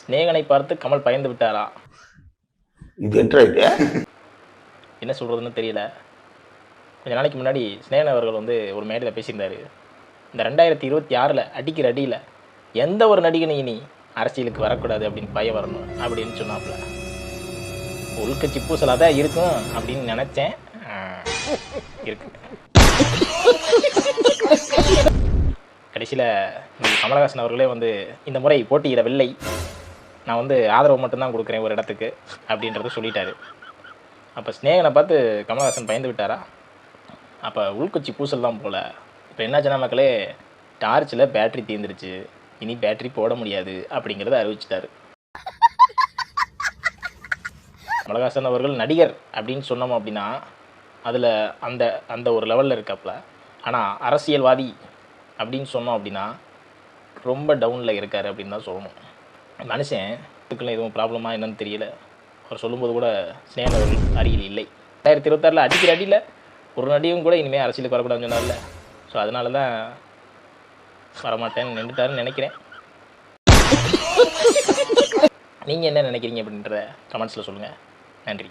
ஸ்நேகனை பார்த்து கமல் பயந்து விட்டாரா? இது என்ன சொல்கிறதுன்னு தெரியல. கொஞ்ச நாளைக்கு முன்னாடி ஸ்நேகன் அவர்கள் வந்து ஒரு மேடையில் பேசியிருந்தார். இந்த 2026 அடிக்கிற அடியில் எந்த ஒரு நடிகனை இனி அரசியலுக்கு வரக்கூடாது அப்படின்னு பயம் வரணும் அப்படின்னு சொன்னாப்புல. உள்கட்சி பூசலாக தான் இருக்கும் அப்படின்னு நினச்சேன். இருக்கு. கடைசியில் கமலஹாசன் அவர்களே வந்து இந்த முறை போட்டியிடவில்லை, நான் வந்து ஆதரவு மட்டும்தான் கொடுக்குறேன் ஒரு இடத்துக்கு அப்படின்றத சொல்லிட்டாரு. அப்போ ஸ்நேகனை பார்த்து கமலஹாசன் பயந்து விட்டாரா? அப்போ உள்கட்சி பூசல் தான் போல். இப்போ என்னாச்சுன்னா மக்களே, டார்ச்சில் பேட்ரி தீர்ந்துருச்சு, இனி பேட்ரி போட முடியாது அப்படிங்கிறத அறிவிச்சிட்டாரு. கமலஹாசன் அவர்கள் நடிகர் அப்படின்னு சொன்னோம் அப்படின்னா அதில் அந்த அந்த ஒரு லெவலில் இருக்காப்புல. ஆனால் அரசியல்வாதி அப்படின்னு சொன்னோம் அப்படின்னா ரொம்ப டவுனில் இருக்கார் அப்படின்னு தான் சொல்லணும். மனுஷன் இதுக்குள்ள எதுவும் ப்ராப்ளமாக என்னன்னு தெரியல. அவர் சொல்லும்போது கூட ஸ்நேகன் அவர்கள் அருகில் இல்லை. 2026 அடிக்கிற அடியில் ஒரு நடிகையும் கூட இனிமேல் அரசியலுக்கு வரக்கூடாதுன்னு சொன்னார்ல. ஸோ அதனால தான் வரமாட்டேன்னு நின்றுட்டாருன்னு நினைக்கிறேன். நீங்கள் என்ன நினைக்கிறீங்க அப்படின்றத கமெண்ட்ஸில் சொல்லுங்கள். நன்றி.